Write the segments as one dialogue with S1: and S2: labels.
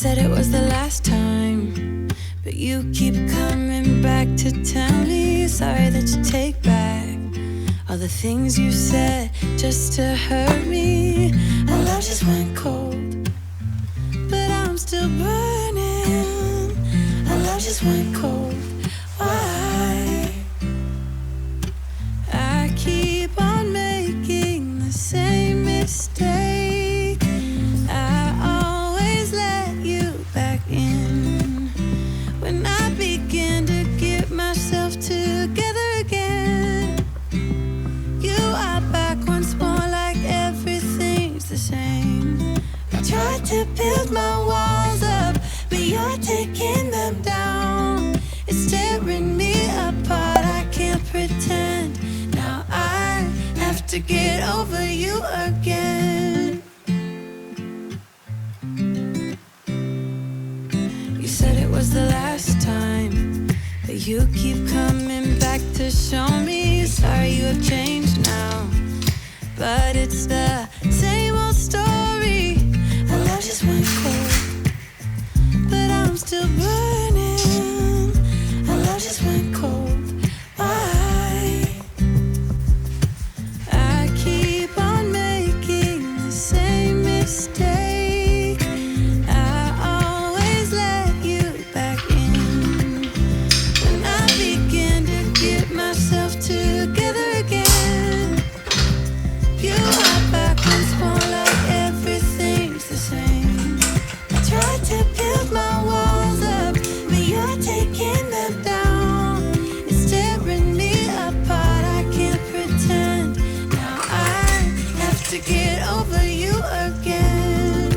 S1: said it was the last time, but you keep coming back to tell me sorry that you take back all the things you said just to hurt me. Our love just went cold, but I'm still burning. Our love just went cold. Why? I keep on making the same mistake. I always let you back in when I begin to get myself together again. You are back once more like everything's the same. I tried to build my walls up, but you're taking them down. It's tearing me apart, I can't pretend. Now I have to get over you again. You said it was the last time, but you keep coming back to show me sorry you have changed now. But it's the same old story. Our love just went cold, but I'm still burning. Our love just went cold. Why? I keep on making the same mistake. I always let you back in when I begin to get myself together again. You are back once more like everything's the same. I tried to build my walls up, but you're taking them down. It's tearing me apart, I can't pretend. Now I have to get over you again.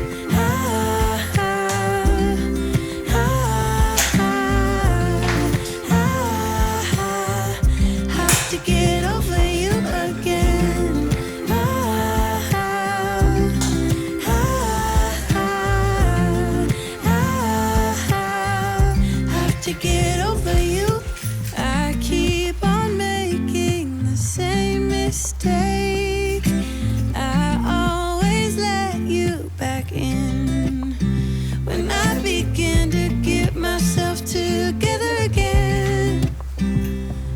S1: Have to get over you again. Have to get over you. I keep on making the same mistake. I always let you back in when I begin to get myself together again.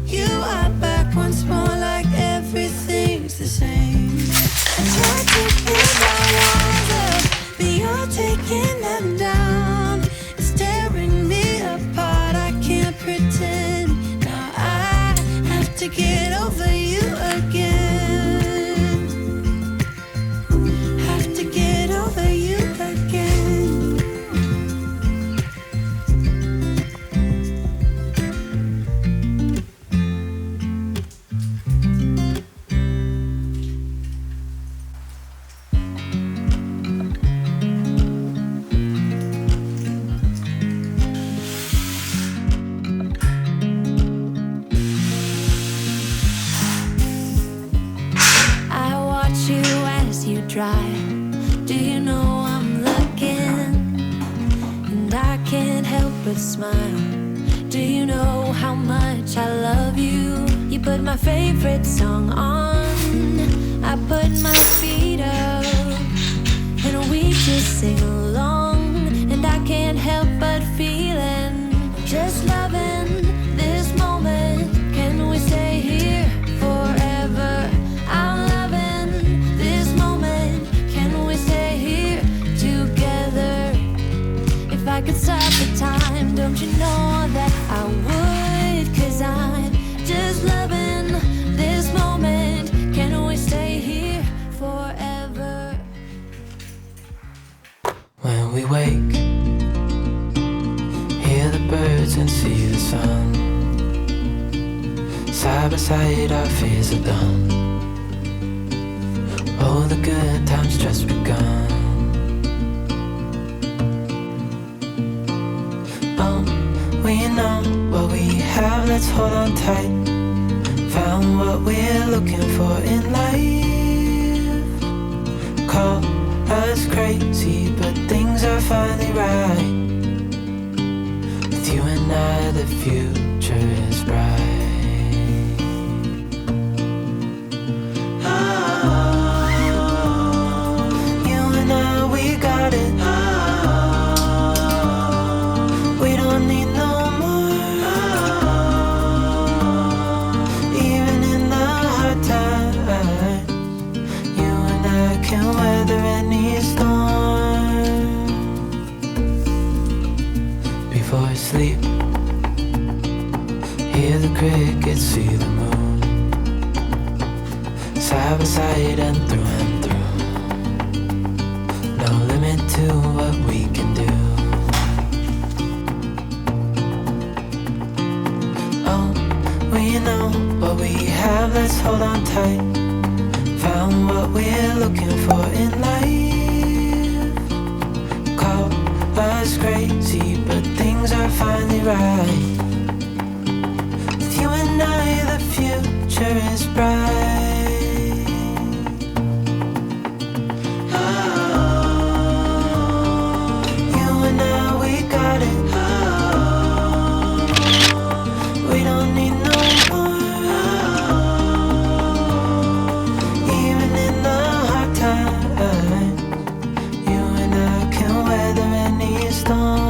S1: You are back once more like everything's the same. I tried to build my walls up, but you're taking them down. It's tearing me apart, I can't pretend. Now I have to get over you again. Have to get over you again. I watch you as you drive. Do you know I'm looking? And I can't help but smile. Do you know how much I love you? You put my favorite song on, I put my feet up, and we just sing along. And I can't help but feeling, just loving this moment. Can we stay here forever? I'm loving this moment. Can we stay here together? If I could stop the time, don't you know that I would? 'Cause I'm just loving this moment. Can we stay here forever?
S2: When we wake, hear the birds and see the sun. Side by side our fears are done. All the good times just begun. We know what we have, let's hold on tight. Found what we're looking for in life. Call us crazy, but things are finally right. With you and I, the future is bright. You and I, we got it. Hear the crickets, see the moon, side by side and through. No limit to what we can do. Oh, we know what we have, let's hold on tight. Found what we're looking for in life. Call us crazy, but things are finally right. With you and I, the future is bright. We don't need no more. Even in the hard times, you and I can weather any storm.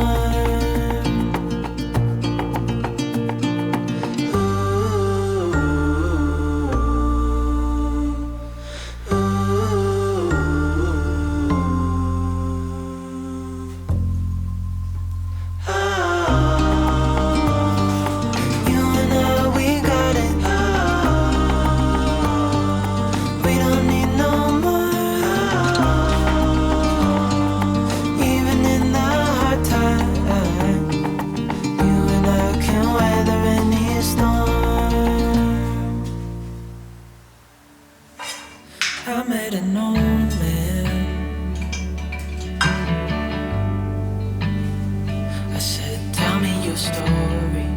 S2: I made an old man. I said, tell me your story.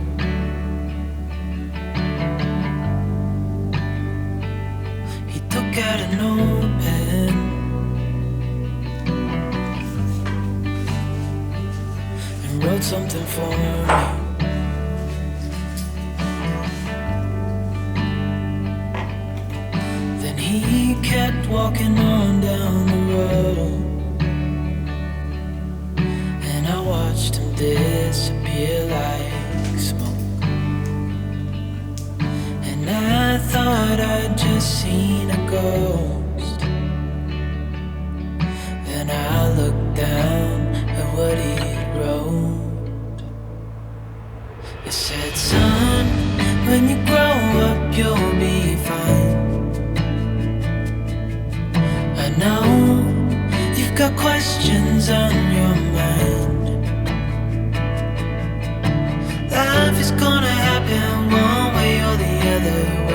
S2: He took out an old pen and wrote something for me. He kept walking on down the road, and I watched him disappear like smoke. And I thought I'd just seen a ghost. Then I looked down at what he wrote. It said, son, when you grow up you'll be fine. I know you've got questions on your mind. Life is gonna happen one way or the other.